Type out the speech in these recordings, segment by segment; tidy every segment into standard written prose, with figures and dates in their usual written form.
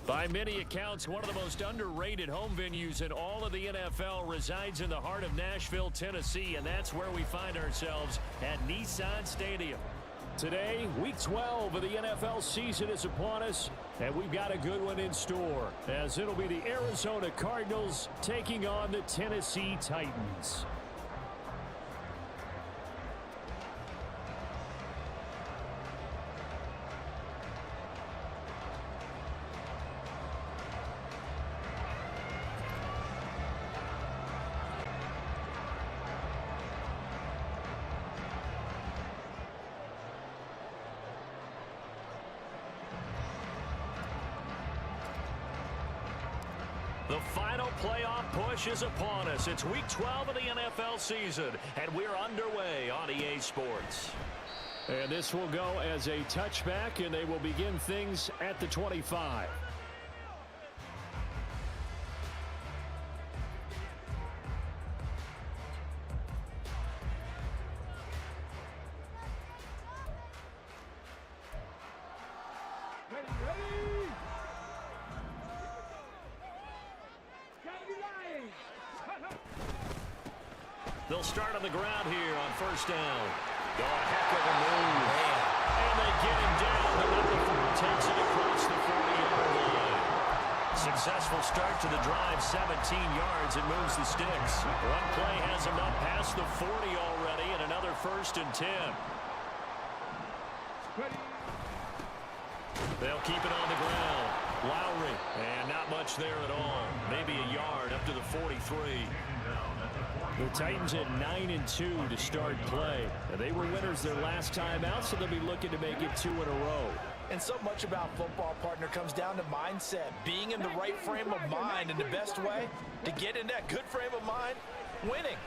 By many accounts, one of the most underrated home venues in all of the NFL resides in the heart of Nashville, Tennessee, and that's where we find ourselves at Nissan Stadium. Today, Week 12 of the NFL season is upon us, and we've got a good one in store, as it'll be the Arizona Cardinals taking on the Tennessee Titans. The final playoff push is upon us. It's Week 12 of the NFL season, and we're underway on EA Sports. And this will go as a touchback, and they will begin things at the 25. They'll start on the ground here on first down. Oh, a heck of a move. And they get him down. The number 4 takes it across the 40-yard line. Successful start to the drive, 17 yards, and moves the sticks. One play has him up past the 40 already, and another 1st and 10. They'll keep it on the ground. Lowry, and not much there at all. Maybe a yard up to the 43. The Titans at 9-2 to start play. And they were winners their last time out, so they'll be looking to make it 2 in a row. And so much about football, partner, comes down to mindset. Being in the right frame of mind, and the best way to get in that good frame of mind, winning.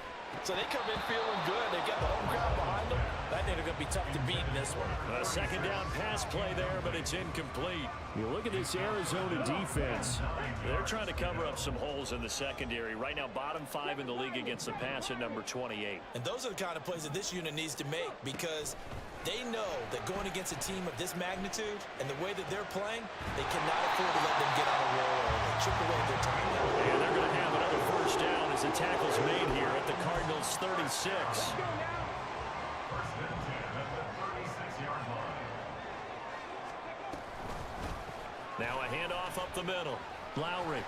So they come in feeling good. They've got the home crowd behind them. I think they're going to be tough to beat in this one. A second down pass play there, but it's incomplete. You look at this Arizona defense. They're trying to cover up some holes in the secondary. Right now, bottom 5 in the league against the pass at number 28. And those are the kind of plays that this unit needs to make, because they know that going against a team of this magnitude and the way that they're playing, they cannot afford to let them get on a roll or chip away their time. And they're going to have another first down as the tackle's made here at the Cardinals' 36. Now a handoff up the middle. Lowry.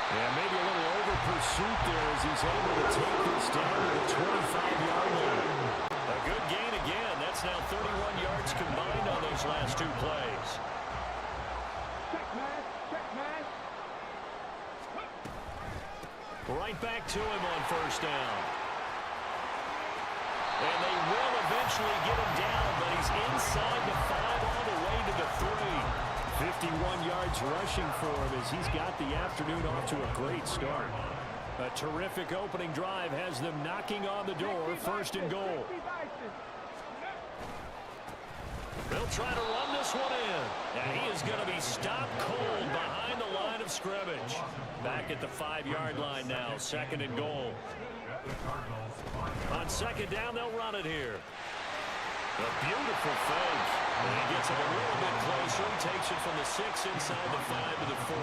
And maybe a little over pursuit there as he's able to take this down to the 25-yard line. A good gain again. That's now 31 yards combined on those last 2 plays. Right back to him on first down. And they will eventually get him down, but he's inside the 5 all the way to the 3. 51 yards rushing for him as he's got the afternoon off to a great start. A terrific opening drive has them knocking on the door, 1st and goal. They'll try to run this one in. And he is going to be stopped cold behind the line of scrimmage. Back at the 5-yard line now, 2nd and goal. On 2nd down, they'll run it here. A beautiful fake. And he gets it a little bit closer. He takes it from the 6 inside the 5 to the 4.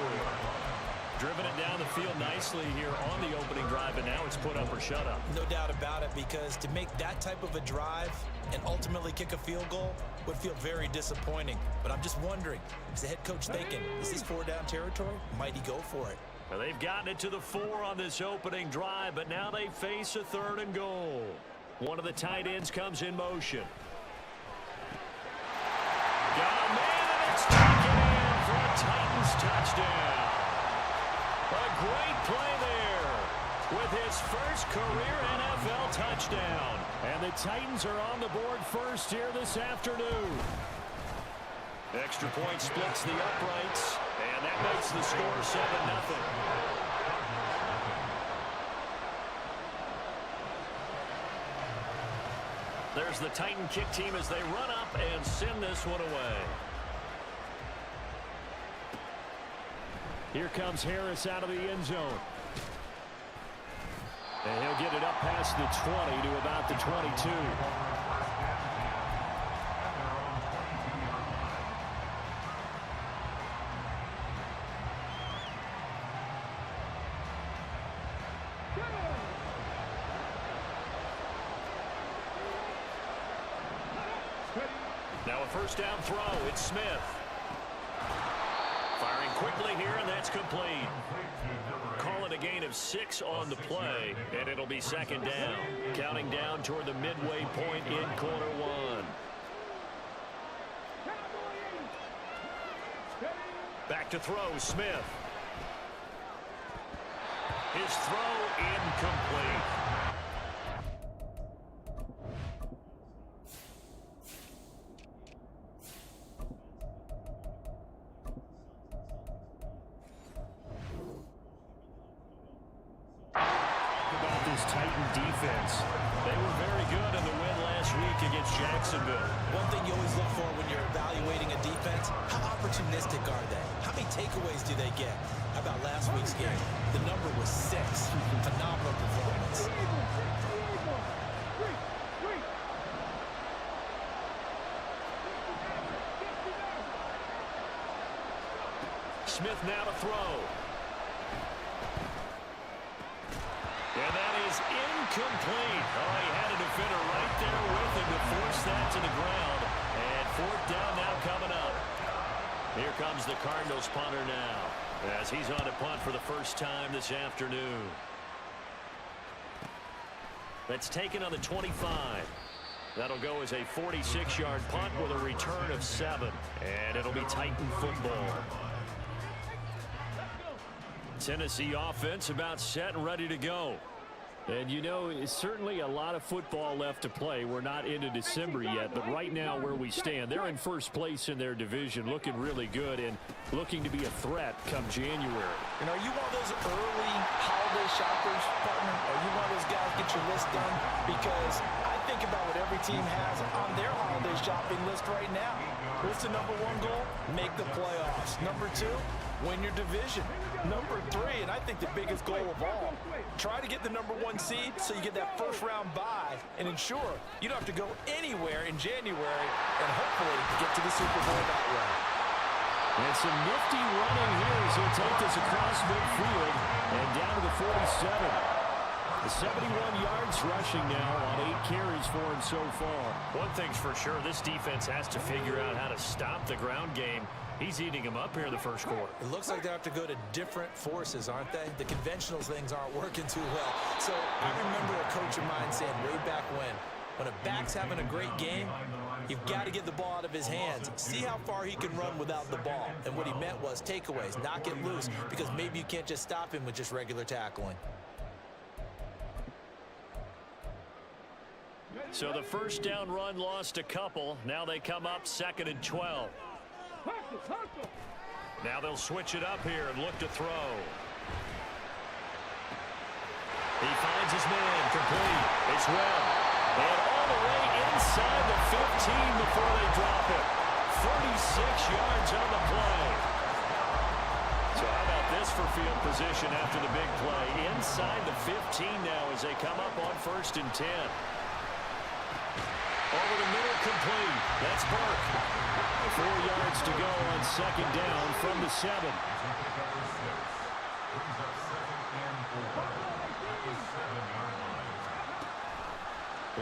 Driven it down the field nicely here on the opening drive, and now it's put up or shut up. No doubt about it, because to make that type of a drive and ultimately kick a field goal would feel very disappointing. But I'm just wondering, is the head coach thinking, is this 4-down territory? Might he go for it? Well, they've gotten it to the 4 on this opening drive, but now they face a 3rd and goal. One of the tight ends comes in motion. Got a man, and it's taken in for a Titans touchdown. A great play there with his first career NFL touchdown. And the Titans are on the board first here this afternoon. Extra point splits the uprights, and that makes the score 7-0. There's the Titan kick team as they run up and send this one away. Here comes Harris out of the end zone. And he'll get it up past the 20 to about the 22. a first down throw. It's Smith. Firing quickly here, and that's complete. Call it a gain of 6 on the play, and it'll be second down. Counting down toward the midway point in quarter one. Back to throw, Smith. His throw incomplete. About this Titan defense. They were very good in the win last week against Jacksonville. One thing you always look for when you're evaluating a defense, how opportunistic are they? How many takeaways do they get? How about last week's game? The number was 6. Phenomenal performance. Smith now to throw. And that is incomplete. Oh, he had a defender right there with him to force that to the ground. And fourth down now coming up. Here comes the Cardinals punter now, as he's on to punt for the first time this afternoon. That's taken on the 25. That'll go as a 46-yard punt with a return of 7. And it'll be Titan football. Tennessee offense about set and ready to go. And you know, it's certainly a lot of football left to play. We're not into December yet, but right now where we stand, they're in first place in their division, looking really good and looking to be a threat come January. And are you one of those early holiday shoppers, partner? Are you one of those guys get your list done? Because I think about what every team has on their holiday shopping list right now. What's the number 1 goal? Make the playoffs. Number 2, win your division. Number 3, and I think the biggest goal of all, try to get the number 1 seed so you get that first-round bye and ensure you don't have to go anywhere in January and hopefully get to the Super Bowl that way. And some nifty running here as he'll take this across midfield and down to the 47. The 71 yards rushing now on 8 carries for him so far. One thing's for sure, this defense has to figure out how to stop the ground game. He's eating them up here in the first quarter. It looks like they have to go to different forces, aren't they? The conventional things aren't working too well. So I remember a coach of mine saying way back when a back's having a great game, you've got to get the ball out of his hands. See how far he can run without the ball. And what he meant was takeaways, knock it loose, because maybe you can't just stop him with just regular tackling. So the first down run lost a couple. Now they come up 2nd and 12. Now they'll switch it up here and look to throw. He finds his man, complete. It's Webb. And all the way inside the 15 before they drop it. 36 yards on the play. So how about this for field position after the big play? Inside the 15 now as they come up on 1st and 10. Over the middle, complete. That's Burke. 4 yards to go on 2nd down from the 7.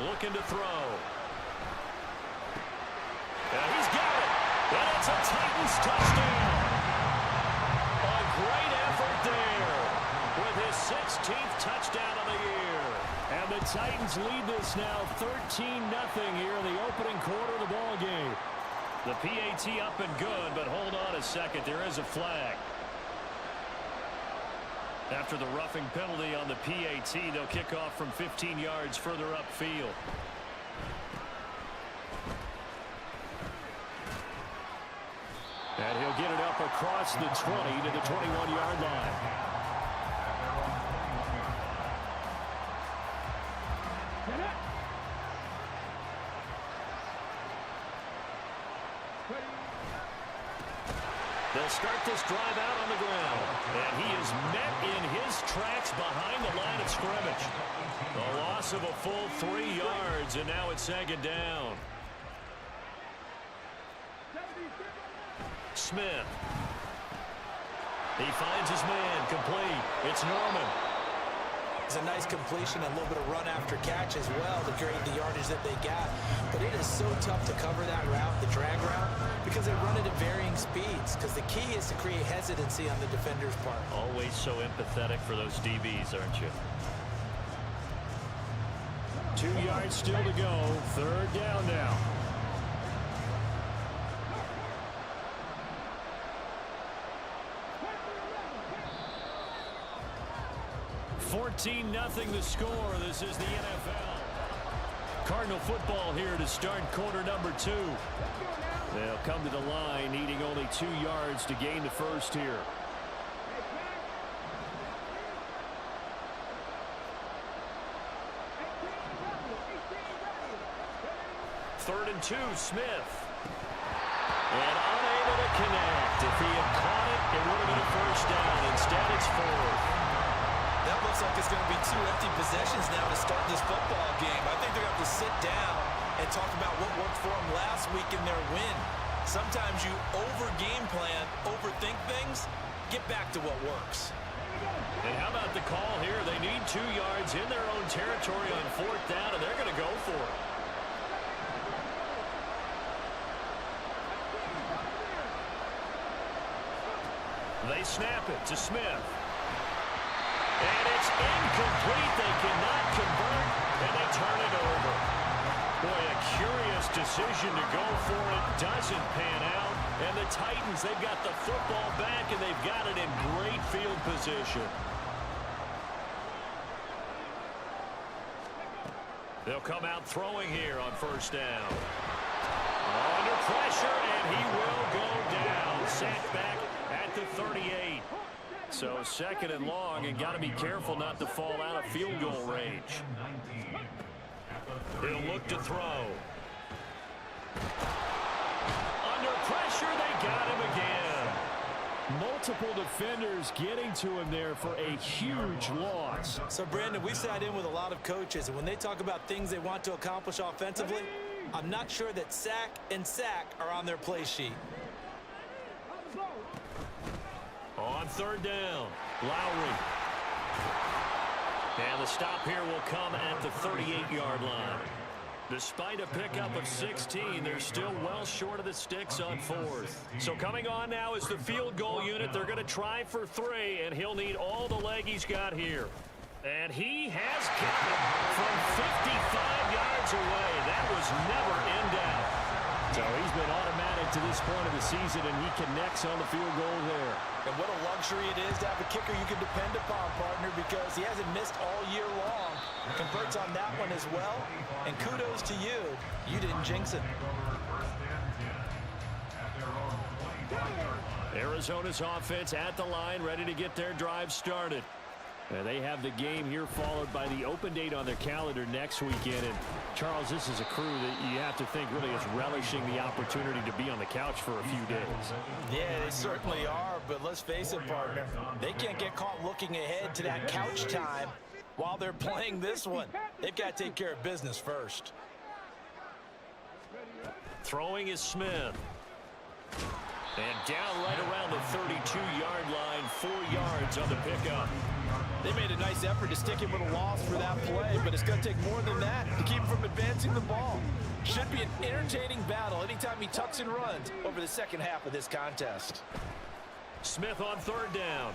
Looking to throw. And he's got it. And it's a Titans touchdown. A great effort there with his 16th touchdown of the year. And the Titans lead this now 13-0 here in the opening quarter of the ball game. The PAT up and good, but hold on a second. There is a flag. After the roughing penalty on the PAT, they'll kick off from 15 yards further upfield. And he'll get it up across the 20 to the 21-yard line. They'll start this drive out on the ground. And he is met in his tracks behind the line of scrimmage. A loss of a full 3 yards, and now it's 2nd down. Smith. He finds his man, complete. It's Norman. It's a nice completion, a little bit of run after catch as well to create the yardage that they got. But it is so tough to cover that route, the drag route, because they run it at varying speeds. Because the key is to create hesitancy on the defender's part. Always so empathetic for those DBs, aren't you? 2 yards still to go. Third down now. 14-0 the score. This is the NFL. Cardinal football here to start quarter number 2. They'll come to the line needing only 2 yards to gain the first here. Third and 2, Smith. And unable to connect. If he had caught it, it would have been a first down. Instead, it's 4th. That looks like it's going to be 2 empty possessions now to start this football game. I think they're going to have to sit down and talk about what worked for them last week in their win. Sometimes you over-game plan, overthink things, get back to what works. And how about the call here? They need 2 yards in their own territory on 4th down, and they're going to go for it. They snap it to Smith. And it's incomplete. They cannot convert, and they turn it over. Boy, a curious decision to go for it. Doesn't pan out. And the Titans, they've got the football back, and they've got it in great field position. They'll come out throwing here on first down. Under pressure, and he will go down. Sacked back at the 38. So 2nd and long, and got to be careful not to fall out of field goal range. He'll look to throw. Under pressure, they got him again. Multiple defenders getting to him there for a huge loss. So, Brandon, we sat in with a lot of coaches, and when they talk about things they want to accomplish offensively, I'm not sure that sack and sack are on their play sheet. On 3rd down, Lowry. And the stop here will come at the 38-yard line. Despite a pickup of 16, they're still well short of the sticks on 4th. So coming on now is the field goal unit. They're going to try for 3, and he'll need all the leg he's got here. And he has got it from 55 yards away. That was never in doubt. So he's been automatic to this point of the season, and he connects on the field goal there. And what a luxury it is to have a kicker you can depend upon, partner, because he hasn't missed all year long. Converts on that one as well. And kudos to you. You didn't jinx it. Arizona's offense at the line, ready to get their drive started. And they have the game here followed by the open date on their calendar next weekend. And Charles, this is a crew that you have to think really is relishing the opportunity to be on the couch for a few days. Yeah, they certainly are, but let's face it, partner. They can't get caught looking ahead to that couch time while they're playing this one. They've got to take care of business first. Throwing is Smith. And down right around the 32-yard line, 4 yards on the pickup. They made a nice effort to stick him with a loss for that play, but it's going to take more than that to keep him from advancing the ball. Should be an entertaining battle anytime he tucks and runs over the second half of this contest. Smith on 3rd down.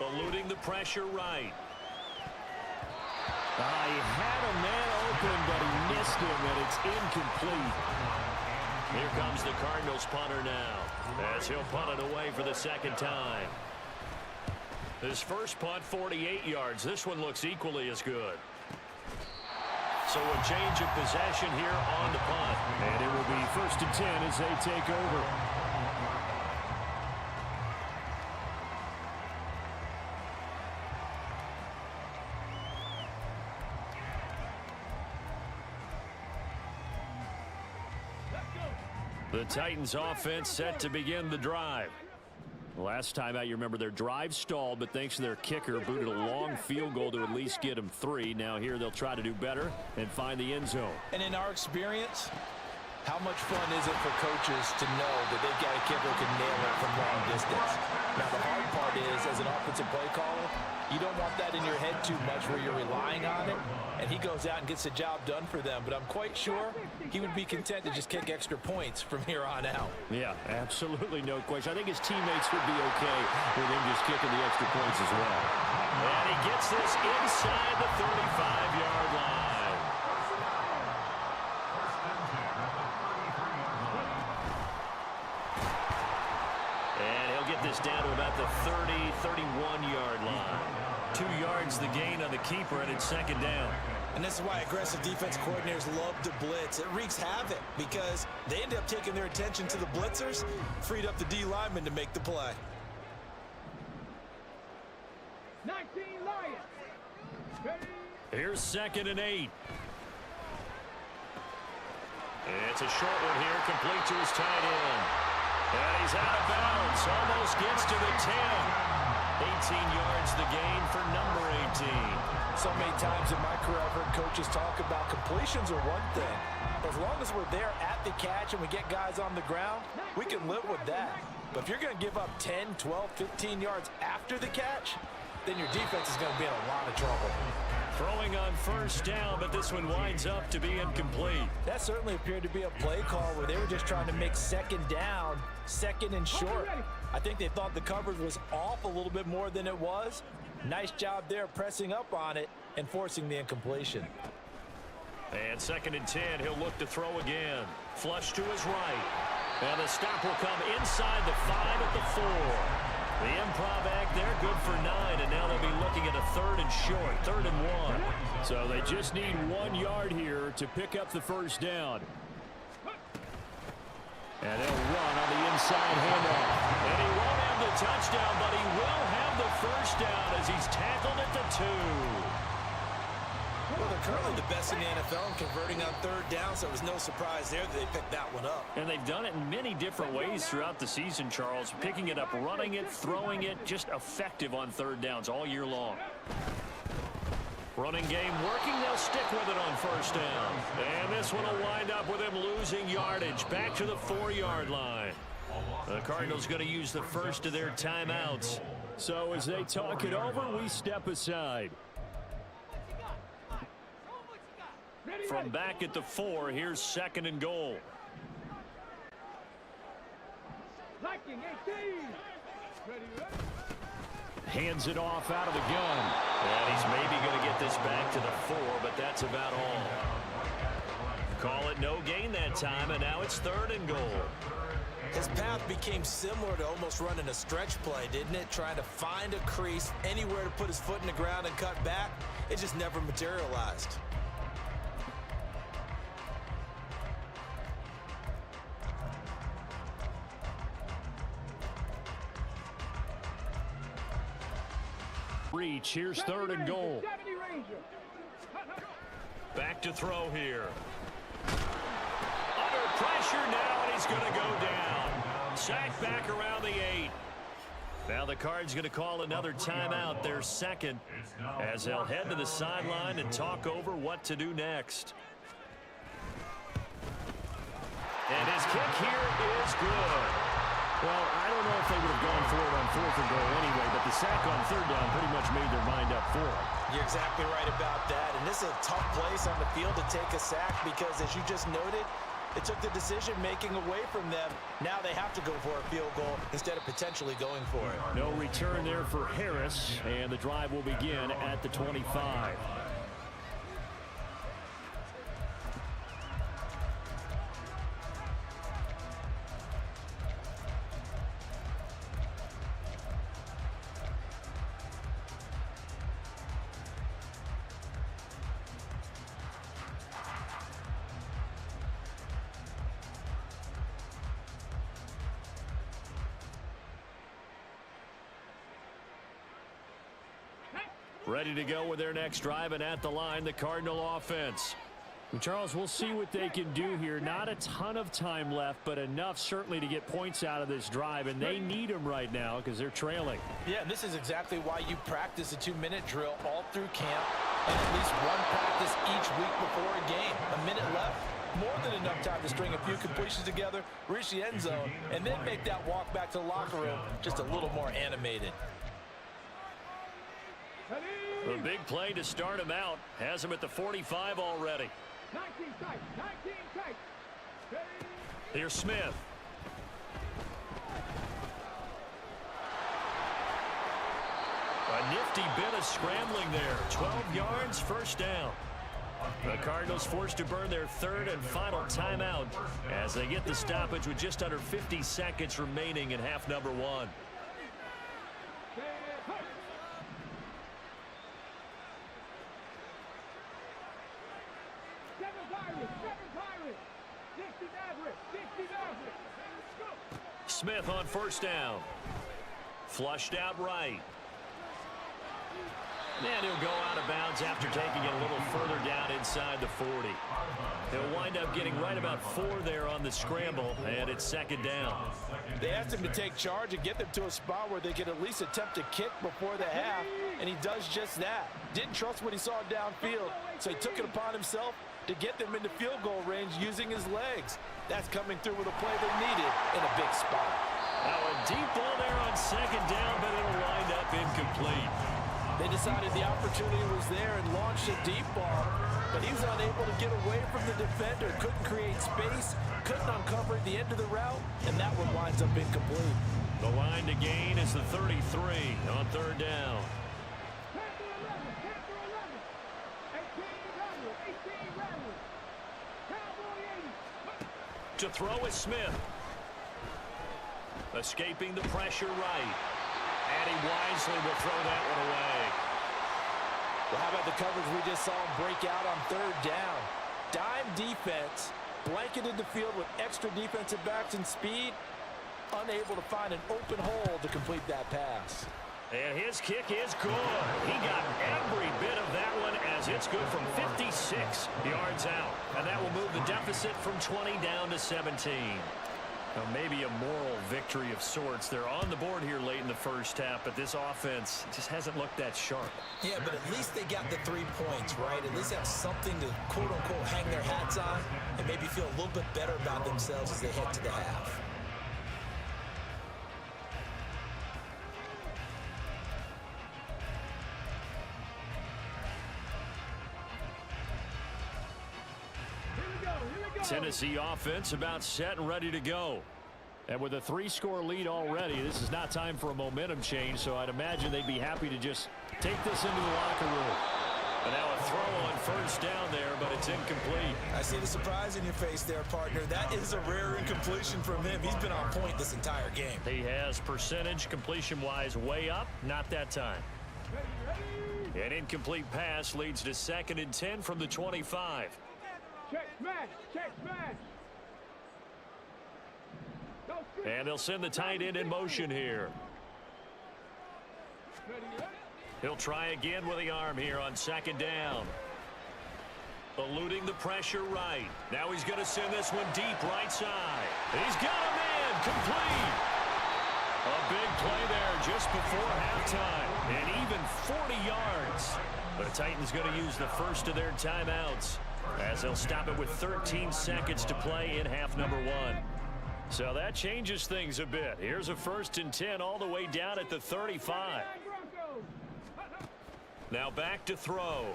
Eluding the pressure right. He had a man open, but he missed him, and it's incomplete. Here comes the Cardinals punter now, as he'll punt it away for the 2nd time. His first punt, 48 yards. This one looks equally as good. So a change of possession here on the punt. And it will be 1st and 10 as they take over. The Titans offense set to begin the drive. Last time out, you remember their drive stalled, but thanks to their kicker, booted a long field goal to at least get them 3. Now here they'll try to do better and find the end zone. And in our experience, How much fun is it for coaches to know that they've got a kicker who can nail it from long distance? Now, the hard part is, as an offensive play caller, you don't want that in your head too much where you're relying on it, and he goes out and gets the job done for them. But I'm quite sure he would be content to just kick extra points from here on out. Yeah, absolutely no question. I think his teammates would be okay with him just kicking the extra points as well. And he gets this inside the 35-yard line. And he'll get this down to about the 31-yard line. 2 yards the gain on the keeper, and it's second down. And this is why aggressive defense coordinators love to blitz. It wreaks havoc because they end up taking their attention to the blitzers, freed up the D lineman to make the play. 19 Lions. Here's 2nd and 8. It's a short one here, complete to his tight end. And he's out of bounds, almost gets to the 10. 18 yards the gain for number 18. So many times in my career, I've heard coaches talk about completions are one thing. As long as we're there at the catch and we get guys on the ground, we can live with that. But if you're going to give up 10, 12, 15 yards after the catch, then your defense is going to be in a lot of trouble. Throwing on first down, but this one winds up to be incomplete. That certainly appeared to be a play call where they were just trying to make second down, second and short. I think they thought the coverage was off a little bit more than it was. Nice job there pressing up on it and forcing the incompletion. And 2nd and 10, he'll look to throw again. Flush to his right. And the stop will come inside the 5 at the 4. The improv act there, good for 9, and now they'll be looking at a 3rd and short, 3rd and 1. So they just need 1 yard here to pick up the first down. And they'll run on the inside handoff. And he won't have the touchdown, but he will have the first down as he's tackled at the 2. Well, they're currently the best in the NFL in converting on 3rd down, so it was no surprise there that they picked that one up. And they've done it in many different ways throughout the season, Charles. Picking it up, running it, throwing it, just effective on 3rd downs all year long. Running game working, they'll stick with it on first down. And this one will wind up with him losing yardage back to the 4-yard line. The Cardinals going to use the first of their timeouts. So as they talk it over, we step aside. From back at the 4, here's 2nd and goal. Hands it off out of the gun. And he's maybe going to get this back to the 4, but that's about all. Call it no gain that time, and now it's 3rd and goal. His path became similar to almost running a stretch play, didn't it? Trying to find a crease, anywhere to put his foot in the ground and cut back. It just never materialized. Reach, here's 3rd and goal. Back to throw here. Under pressure now, and he's going to go down. Sacked back around the 8. Now the Cards going to call another timeout, their 2nd, as they'll head to the sideline and talk over what to do next. And his kick here is good. Well, I don't know if they would have gone for it on 4th and goal anyway, but the sack on 3rd down pretty much made their mind up for it. You're exactly right about that. And this is a tough place on the field to take a sack because, as you just noted, it took the decision-making away from them. Now they have to go for a field goal instead of potentially going for it. No return there for Harris, and the drive will begin at the 25. Ready to go with their next drive, and at the line, the Cardinal offense. And Charles, we'll see what they can do here. Not a ton of time left, but enough certainly to get points out of this drive, and they need them right now because they're trailing. Yeah, and this is exactly why you practice a 2-minute drill all through camp and at least one practice each week before a game. A minute left, more than enough time to string a few completions together, reach the end zone, and then make that walk back to the locker room just a little more animated. The big play to start him out has him at the 45 already. 19 tight, 19 tight. Here's Smith. A nifty bit of scrambling there. 12 yards, first down. The Cardinals forced to burn their third and final timeout as they get the stoppage with just under 50 seconds remaining in half number one. Smith on first down. Flushed out right. And he'll go out of bounds after taking it a little further down inside the 40. He'll wind up getting right about 4 there on the scramble, and it's second down. They asked him to take charge and get them to a spot where they could at least attempt to kick before the half, and he does just that. Didn't trust what he saw downfield, so he took it upon himself to get them into field goal range using his legs. That's coming through with a play they needed in a big spot. Now a deep ball there on second down, but it'll wind up incomplete. They decided the opportunity was there and launched a deep ball, but he was unable to get away from the defender, couldn't create space, couldn't uncover the end of the route, and that one winds up incomplete. The line to gain is the 33 on third down. To throw is Smith. Escaping the pressure right. And he wisely will throw that one away. Well, how about the coverage we just saw him break out on third down? Dime defense, blanketed the field with extra defensive backs and speed, unable to find an open hole to complete that pass. And his kick is good. He got every bit of that one as it's good from 56 yards out. And that will move the deficit from 20 down to 17. Now, maybe a moral victory of sorts. They're on the board here late in the first half, but this offense just hasn't looked that sharp. Yeah, but at least they got the 3 points, right? At least have something to, quote-unquote, hang their hats on and maybe feel a little bit better about themselves as they head to the half. Tennessee offense about set and ready to go. And with a 3-score lead already, this is not time for a momentum change, so I'd imagine they'd be happy to just take this into the locker room. And now a throw on first down there, but it's incomplete. I see the surprise in your face there, partner. That is a rare incompletion from him. He's been on point this entire game. He has percentage completion-wise way up, not that time. An incomplete pass leads to 2nd and 10 from the 25. Check smash, check smash. And they'll send the tight end in motion here. He'll try again with the arm here on 2nd down. Eluding the pressure right. Now he's going to send this one deep right side. He's got a man complete. A big play there just before halftime. And even 40 yards. The Titans going to use the first of their timeouts, as they'll stop it with 13 seconds to play in half number one. So that changes things a bit. Here's a 1st and 10 all the way down at the 35. Now back to throw.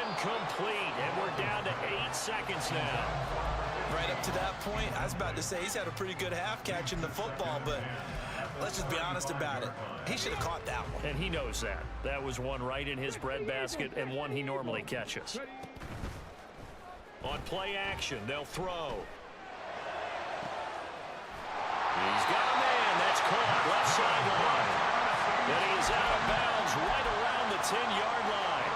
Incomplete, and we're down to 8 seconds now. Right up to that point, I was about to say he's had a pretty good half catching the football, but let's just be honest about it. He should have caught that one. And he knows that. That was one right in his breadbasket and one he normally catches. On play action, they'll throw. He's got a man. That's caught left sideline. And he is out of bounds right around the 10-yard line.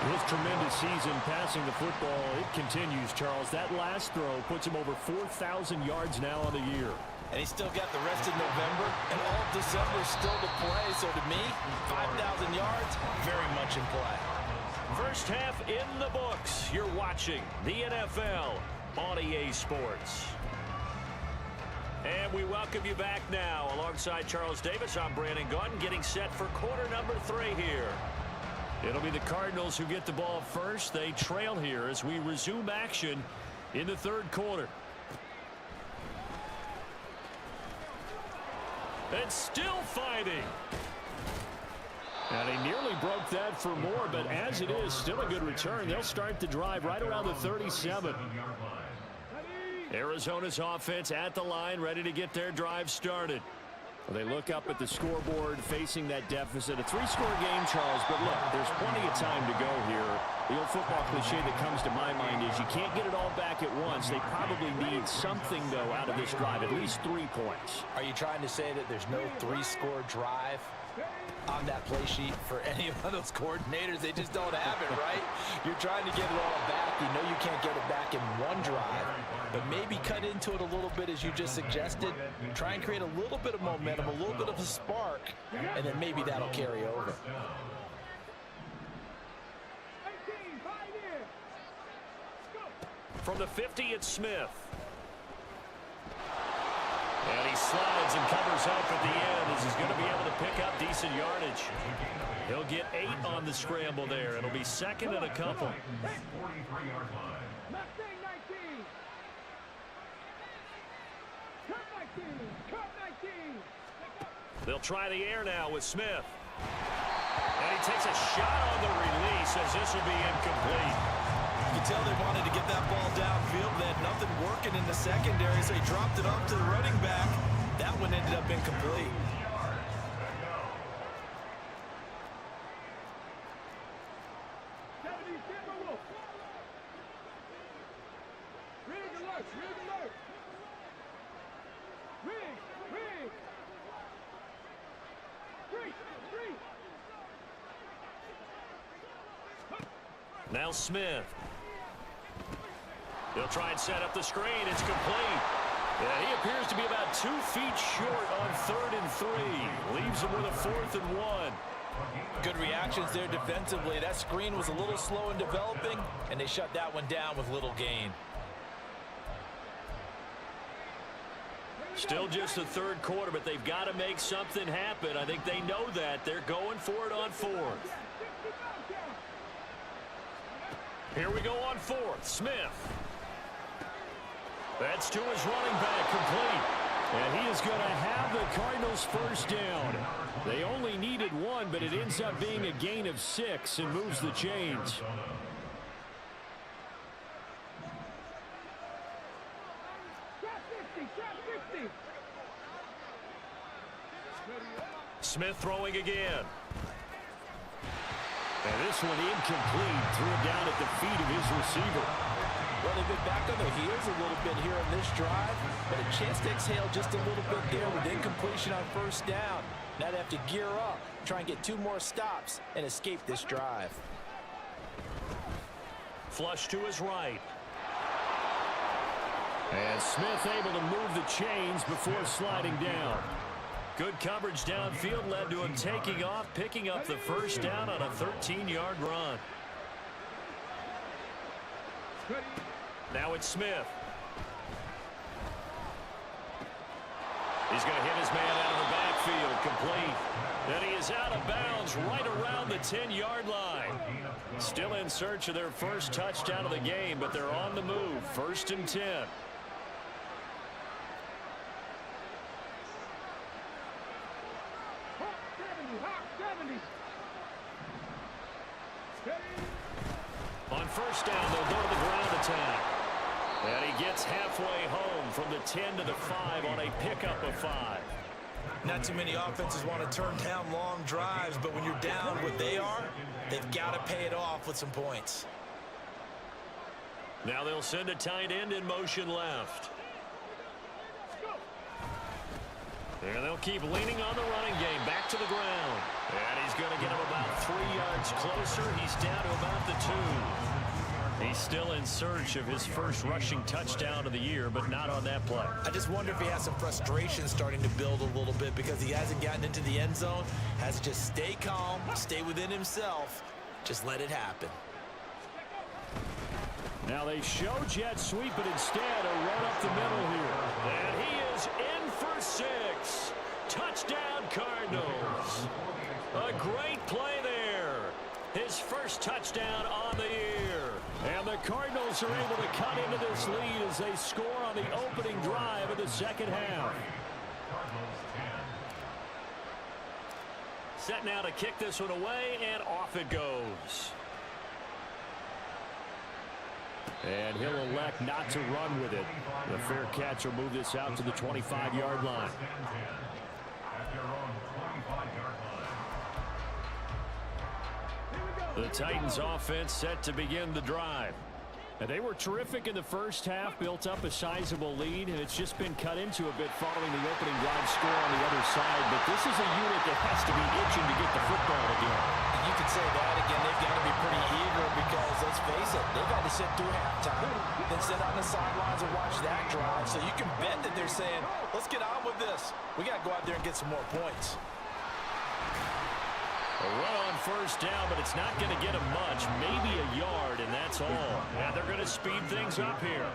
His tremendous season passing the football, it continues, Charles. That last throw puts him over 4,000 yards now on the year. And he's still got the rest of November and all of December still to play. So to me, 5,000 yards, very much in play. First half in the books. You're watching the NFL on EA Sports. And we welcome you back now. Alongside Charles Davis, I'm Brandon Gaudin, getting set for quarter number 3 here. It'll be the Cardinals who get the ball first. They trail here as we resume action in the third quarter. And still fighting. And he nearly broke that for more, but as it is, still a good return. They'll start the drive right around the 37. Arizona's offense at the line, ready to get their drive started. They look up at the scoreboard, facing that deficit. A three-score game, Charles, but look, there's plenty of time to go here. The old football cliche that comes to my mind is you can't get it all back at once. They probably need something, though, out of this drive, at least 3 points. Are you trying to say that there's no three-score drive on that play sheet for any of those coordinators? They just don't have it, right? You're trying to get it all back. You know you can't get it back in one drive, but maybe cut into it a little bit as you just suggested. Try and create a little bit of momentum, a little bit of a spark, and then maybe that'll carry over. From the 50, it's Smith. And he slides and covers up at the end as he's going to be able to pick up decent yardage. He'll get 8 on the scramble there. It'll be second and a couple. They'll try the air now with Smith. And he takes a shot on the release as this will be incomplete. You can tell they wanted to get that ball downfield. They had nothing working in the secondary, so he dropped it off to the running back. That one ended up incomplete. Now Smith. He'll try and set up the screen. It's complete. Yeah, he appears to be about 2 feet short on 3rd and 3. Leaves him with a 4th and 1. Good reactions there defensively. That screen was a little slow in developing, and they shut that one down with little gain. Still just the third quarter, but they've got to make something happen. I think they know that. They're going for it on 4th. Here we go on 4th. Smith. That's to his running back, complete. And he is going to have the Cardinals first down. They only needed 1, but it ends up being a gain of 6 and moves the chains. Smith throwing again. And this one incomplete. Threw it down at the feet of his receiver. Well, they've been back on their heels a little bit here on this drive, but a chance to exhale just a little bit there with incompletion on first down. Now they have to gear up, try and get 2 more stops, and escape this drive. Flush to his right. And Smith able to move the chains before sliding down. Good coverage downfield led to him taking off, picking up the first down on a 13-yard run. Now it's Smith. He's going to hit his man out of the backfield, complete. And he is out of bounds right around the 10-yard line. Still in search of their first touchdown of the game, but they're on the move. 1st and 10. On first down, they'll go to the ground attack. And he gets halfway home from the 10 to the 5 on a pickup of 5. Not too many offenses want to turn down long drives, but when you're down what they are, they've got to pay it off with some points. Now they'll send a tight end in motion left. And they'll keep leaning on the running game. Back to the ground. And he's going to get him about 3 yards closer. He's down to about the 2. He's still in search of his first rushing touchdown of the year, but not on that play. I just wonder if he has some frustration starting to build a little bit because he hasn't gotten into the end zone. Has to just stay calm, stay within himself. Just let it happen. Now they show jet sweep, but instead a run up the middle here. And he is in for 6. Touchdown, Cardinals. A great play there. His first touchdown on the year. And the Cardinals are able to cut into this lead as they score on the opening drive of the second half. Set now to kick this one away, and off it goes. And he'll elect not to run with it. The fair catch will move this out to the 25-yard line. The Titans offense set to begin the drive. And they were terrific in the first half, built up a sizable lead, and it's just been cut into a bit following the opening drive score on the other side. But this is a unit that has to be itching to get the football again. And you can say that again. They've got to be pretty eager because, let's face it, they've had to sit through halftime, then sit on the sidelines and watch that drive. So you can bet that they're saying, let's get on with this. We got to go out there and get some more points. A run on first down, but it's not going to get him much. Maybe a yard, and that's all. And they're going to speed things up here.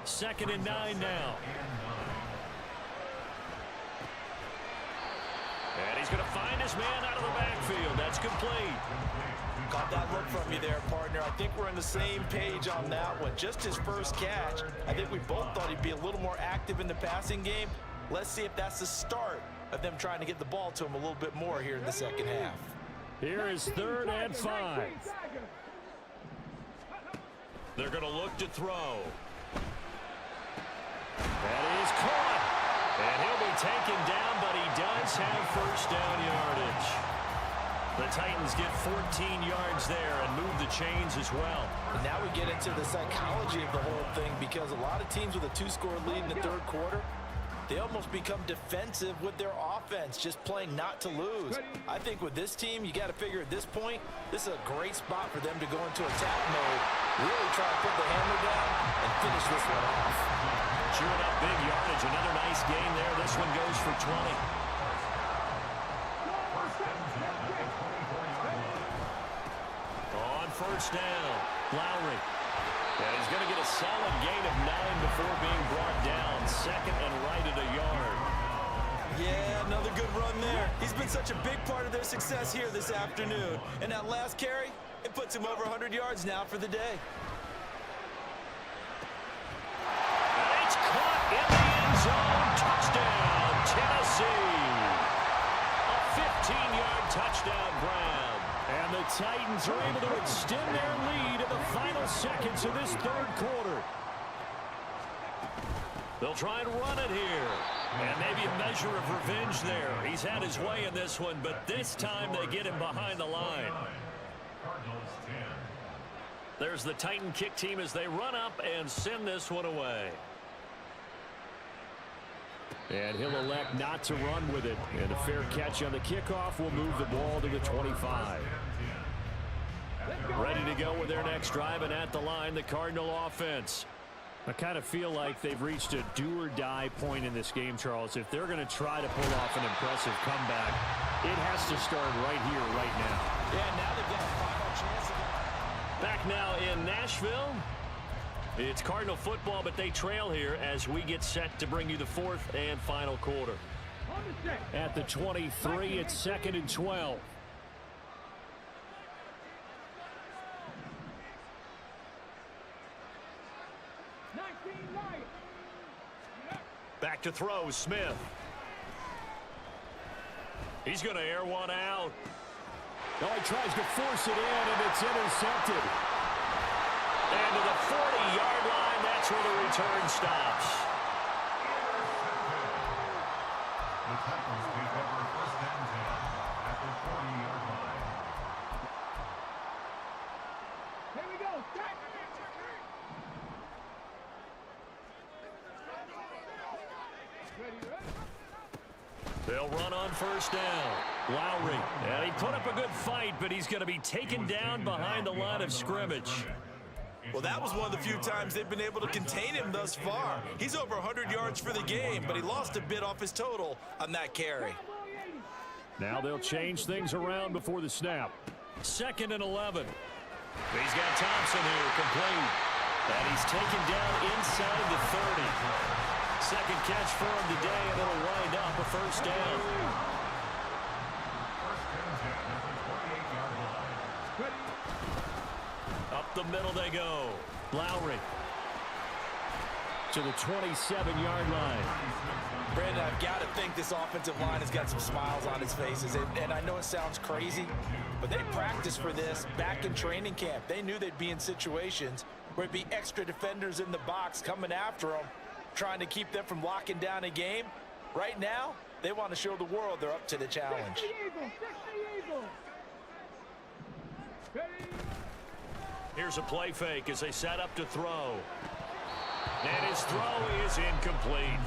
2nd and 9 now. And he's going to find his man out of the backfield. That's complete. Got that look from you there, partner. I think we're on the same page on that one. Just his first catch. I think we both thought he'd be a little more active in the passing game. Let's see if that's the start of them trying to get the ball to him a little bit more here in the second half. Here is 3rd and 5. They're going to look to throw. That is caught. And he'll be taken down, but he does have first down yardage. The Titans get 14 yards there and move the chains as well. And now we get into the psychology of the whole thing, because a lot of teams with a 2-score lead in the third quarter, they almost become defensive with their offense, just playing not to lose. I think with this team, you got to figure at this point, this is a great spot for them to go into attack mode, really try to put the hammer down and finish this one off. Chewing up big yardage. Another nice gain there. This one goes for 20. On first down, Lowry. And he's going to get a solid gain of 9 before being brought down. 2nd and right at a yard. Yeah, another good run there. He's been such a big part of their success here this afternoon. And that last carry, it puts him over 100 yards now for the day. And it's caught in the end zone. Touchdown, Tennessee. A 15-yard touchdown grab. And the Titans are able to extend their lead in the final seconds of this third quarter. They'll try and run it here. And maybe a measure of revenge there. He's had his way in this one, but this time they get him behind the line. There's the Titan kick team as they run up and send this one away. And he'll elect not to run with it. And a fair catch on the kickoff will move the ball to the 25. Ready to go with their next drive, and at the line, the Cardinal offense. I kind of feel like they've reached a do-or-die point in this game, Charles. If they're going to try to pull off an impressive comeback, it has to start right here, right now. Yeah, now they've got a final chance again. Back now in Nashville. It's Cardinal football, but they trail here as we get set to bring you the 4th and final quarter. At the 23, it's 2nd and 12. Back to throw, Smith. He's going to air one out. Oh, he tries to force it in, and it's intercepted. And to the 40-yard line, that's where the return stops. The Titans take over 1st and 10 at the 40-yard line. Here we go. Start. They'll run on first down. Lowry. And he put up a good fight, but he's going to be taken down behind the line of scrimmage. Well, that was one of the few times they've been able to contain him thus far. He's over 100 yards for the game, but he lost a bit off his total on that carry. Now they'll change things around before the snap. 2nd and 11. He's got Thompson here, complete. And he's taken down inside the 30. Second catch for him today, and it'll wind up a first down. 1st and 10 at the 28. Up the middle they go. Lowry to the 27-yard line. Brandon, I've got to think this offensive line has got some smiles on its faces. And I know it sounds crazy, but they practiced for this back in training camp. They knew they'd be in situations where it'd be extra defenders in the box coming after them, trying to keep them from locking down a game. Right now, they want to show the world they're up to the challenge. Here's a play fake as they set up to throw. And his throw is incomplete.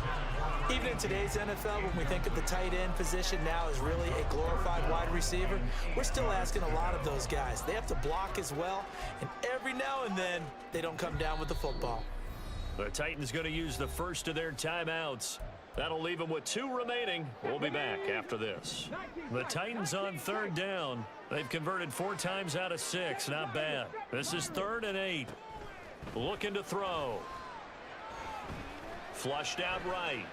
Even in today's NFL, when we think of the tight end position now as really a glorified wide receiver, we're still asking a lot of those guys. They have to block as well, and every now and then, they don't come down with the football. The Titans going to use the first of their timeouts. That'll leave them with 2 remaining. We'll be back after this. The Titans on 3rd down. They've converted 4 times out of 6. Not bad. This is 3rd and 8. Looking to throw. Flushed out right.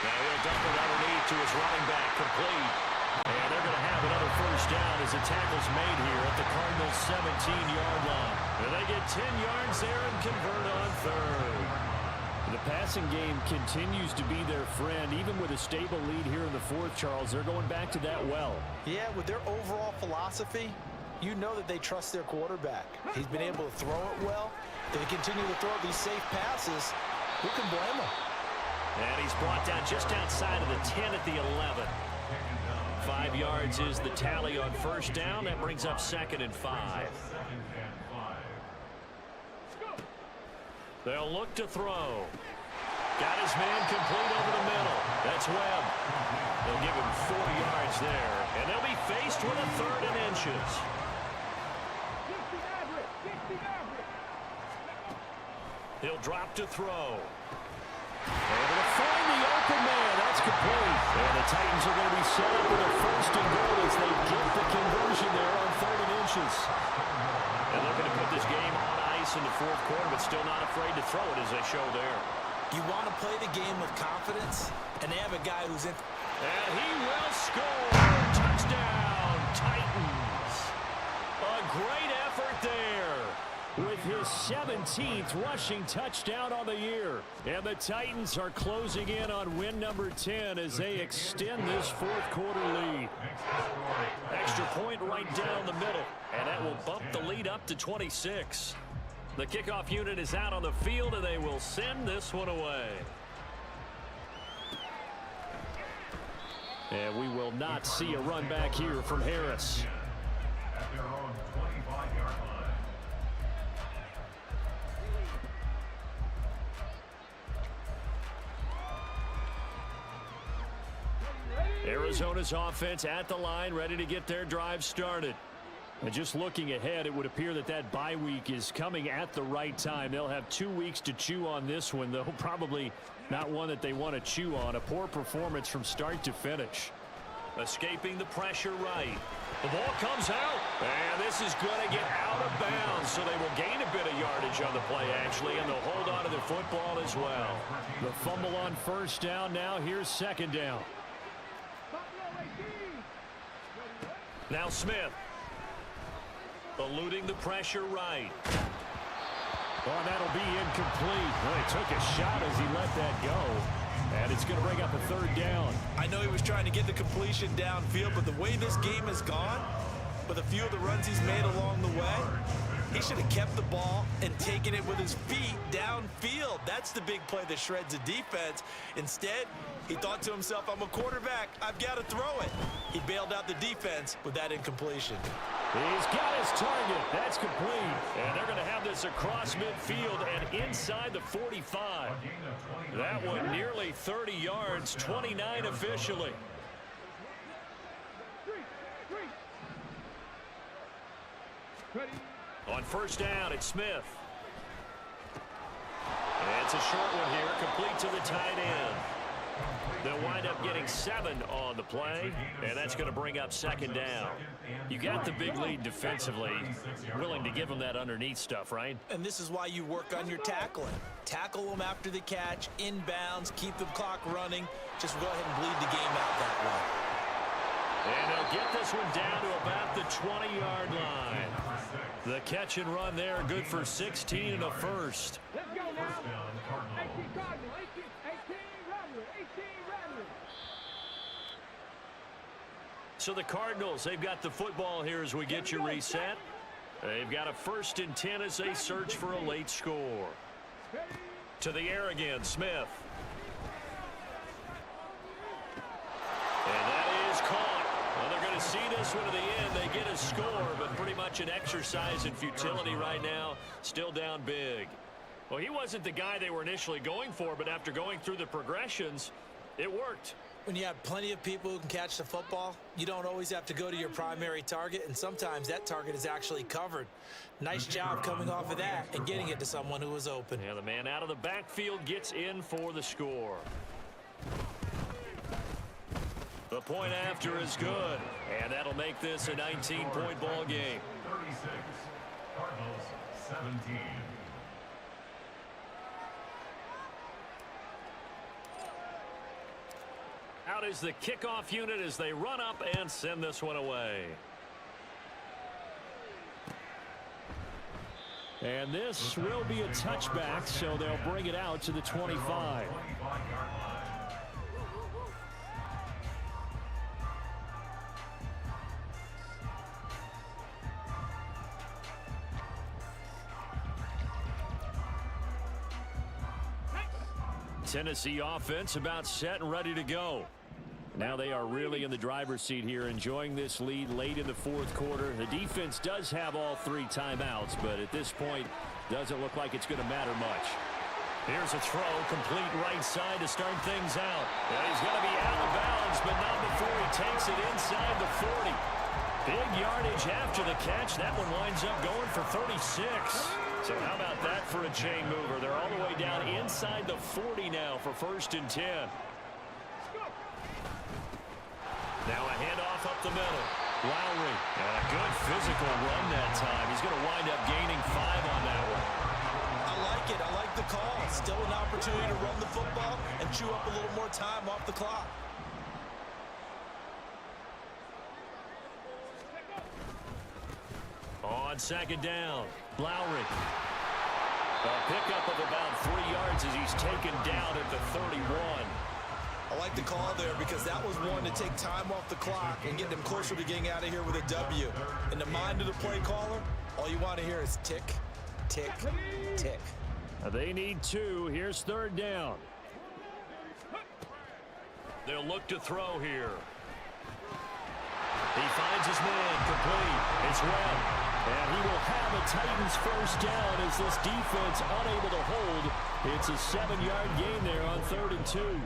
Now he'll dump it underneath to his running back, complete. And they're going to have another first down as the tackle's made here at the Cardinals' 17-yard line. And they get 10 yards there and convert on 3rd. The passing game continues to be their friend. Even with a stable lead here in the 4th, Charles, they're going back to that well. Yeah, with their overall philosophy, you know that they trust their quarterback. He's been able to throw it well. They continue to throw these safe passes. Who can blame them? And he's brought down just outside of the 10 at the 11. 5 yards is the tally on first down. That brings up 2nd and 5. They'll look to throw. Got his man complete over the middle. That's Webb. They'll give him 4 yards there. And they'll be faced with a 3rd and inches. He'll drop to throw. Able to find the open man. That's complete. And the Titans are going to be set up with a 1st and goal as they get the conversion there on 3rd and inches. And looking to put this game on ice in the 4th quarter, but still not afraid to throw it as they show there. You want to play the game with confidence, and they have a guy who's in. And he will score. Touchdown, Titans. A great effort there with his 17th rushing touchdown on the year. And the Titans are closing in on win number 10 as they extend this 4th quarter lead. Extra point right down the middle, and that will bump the lead up to 26. The kickoff unit is out on the field, and they will send this one away. And we will not see a run back here from Harris. At their own 25-yard line. Arizona's offense at the line, ready to get their drive started. And just looking ahead, it would appear that that bye week is coming at the right time. They'll have 2 weeks to chew on this one, though probably not one that they want to chew on. A poor performance from start to finish. Escaping the pressure right. The ball comes out, and this is going to get out of bounds, so they will gain a bit of yardage on the play, actually, and they'll hold on to the football as well. The fumble on first down now. Here's 2nd down. Now Smith. Eluding the pressure right. Oh, that'll be incomplete. Well, he took a shot as he let that go. And it's going to bring up a 3rd down. I know he was trying to get the completion downfield, but the way this game has gone, with a few of the runs he's made along the way, he should have kept the ball and taken it with his feet downfield. That's the big play that shreds a defense. Instead, he thought to himself, I'm a quarterback. I've got to throw it. He bailed out the defense with that incompletion. He's got his target. That's complete. And they're going to have this across midfield and inside the 45. That one nearly 30 yards, 29 officially. On first down, it's Smith. And it's a short one here, complete to the tight end. They'll wind up getting 7 on the play, and that's going to bring up 2nd down. You got the big lead defensively, willing to give them that underneath stuff, right? And this is why you work on your tackling. Tackle them after the catch, inbounds, keep the clock running. Just go ahead and bleed the game out that way. And they'll get this one down to about the 20-yard line. The catch and run there, good for 16 and a first. Let's go now. First down, Cardinals. 18 Cardinal, 18 Rattler, 18 Rattler. So the Cardinals, they've got the football here as we get you reset. They've got a 1st and 10 as they search for a late score. To the air again, Smith. And that is caught. Well, they're going to see this one to the end. They get a score, but pretty much an exercise in futility right now. Still down big. Well, he wasn't the guy they were initially going for, but after going through the progressions, it worked. When you have plenty of people who can catch the football, you don't always have to go to your primary target, and sometimes that target is actually covered. Nice job coming off of that and getting it to someone who was open. And the man out of the backfield gets in for the score. The point after is good, and that'll make this a 19-point ball game. 36, Cardinals 17. Out is the kickoff unit as they run up and send this one away. And this will be a touchback, so they'll bring it out to the 25. 25-yard line. Tennessee offense about set and ready to go. Now they are really in the driver's seat here, enjoying this lead late in the 4th quarter. The defense does have all 3 timeouts, but at this point, doesn't look like it's going to matter much. Here's a throw, complete right side to start things out. And he's going to be out of bounds, but not before he takes it inside the 40. Big yardage after the catch. That one winds up going for 36. So how about that for a chain mover? They're all the way down inside the 40 now for 1st and 10. Now a handoff up the middle. Lowry. And a good physical run that time. He's going to wind up gaining 5 on that one. I like it. I like the call. Still an opportunity to run the football and chew up a little more time off the clock. On 2nd down, Lowry. A pickup of about 3 yards as he's taken down at the 31. I like the call there because that was one to take time off the clock and get them closer to getting out of here with a W. In the mind of the play caller, all you want to hear is tick, tick, tick. They need 2. Here's 3rd down. They'll look to throw here. He finds his man complete. It's Webb. And he will have a Titans 1st down as this defense unable to hold. It's a 7-yard gain there on 3rd and 2.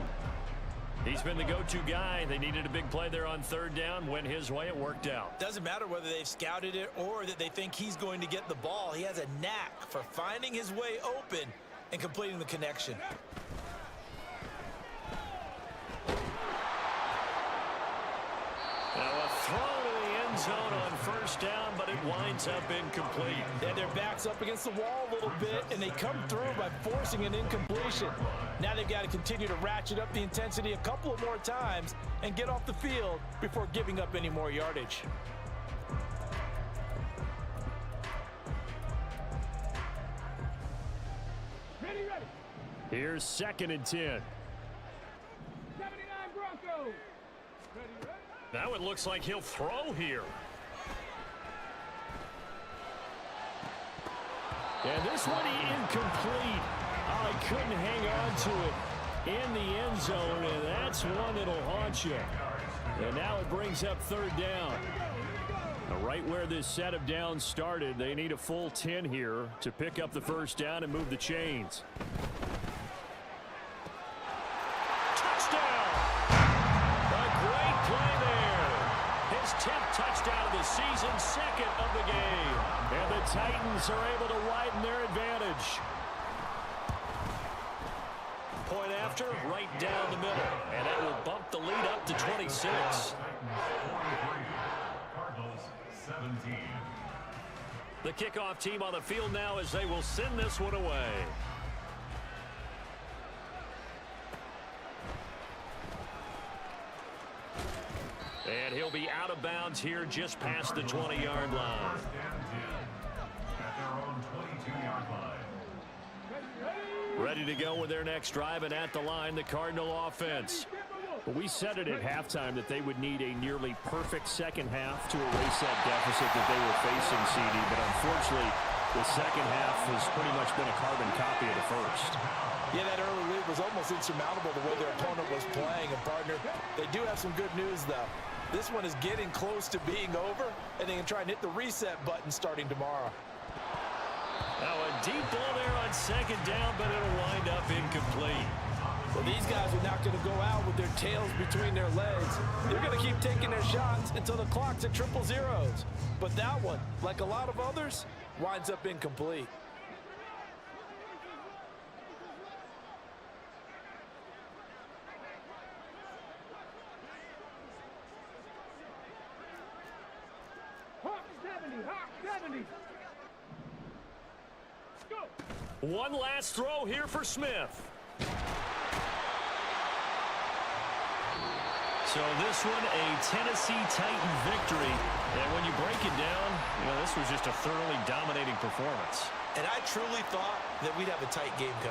He's been the go-to guy. They needed a big play there on 3rd down. Went his way. It worked out. Doesn't matter whether they've scouted it or that they think he's going to get the ball. He has a knack for finding his way open and completing the connection. Now a throw to the end zone on 1st down, but it winds up incomplete. And their back's up against the wall a little bit, and they come through by forcing an incompletion. Now they've got to continue to ratchet up the intensity a couple of more times and get off the field before giving up any more yardage. Ready, ready. Here's 2nd and 10. 79 Broncos. Ready, ready. Now it looks like he'll throw here. And this one incomplete. Oh, he couldn't hang on to it in the end zone, and that's one that'll haunt you. And now it brings up 3rd down. Now, right where this set of downs started, they need a full 10 here to pick up the 1st down and move the chains. Touchdown! A great play there. His 10th touchdown of the season, 2nd of the game. And the Titans are able to widen their advantage. Point after, right down the middle. And that will bump the lead up to 26. Cardinals 17. The kickoff team on the field now as they will send this one away. And he'll be out of bounds here just past the 20-yard line. own 22-yard line. Ready to go with their next drive, and at the line, the Cardinal offense. But we said it at halftime that they would need a nearly perfect second half to erase that deficit that they were facing, CD. But unfortunately, the second half has pretty much been a carbon copy of the first. Yeah, that early lead was almost insurmountable the way their opponent was playing. And, partner, they do have some good news, though. This one is getting close to being over, and they can try and hit the reset button starting tomorrow. Now a deep ball there on second down, but it'll wind up incomplete. Well, these guys are not going to go out with their tails between their legs. They're going to keep taking their shots until the clock's at 000. But that one, like a lot of others, winds up incomplete. Hawk 70, Hawk 70. Go. One last throw here for Smith. So this one, a Tennessee Titan victory. And when you break it down, this was just a thoroughly dominating performance. And I truly thought that we'd have a tight game coming.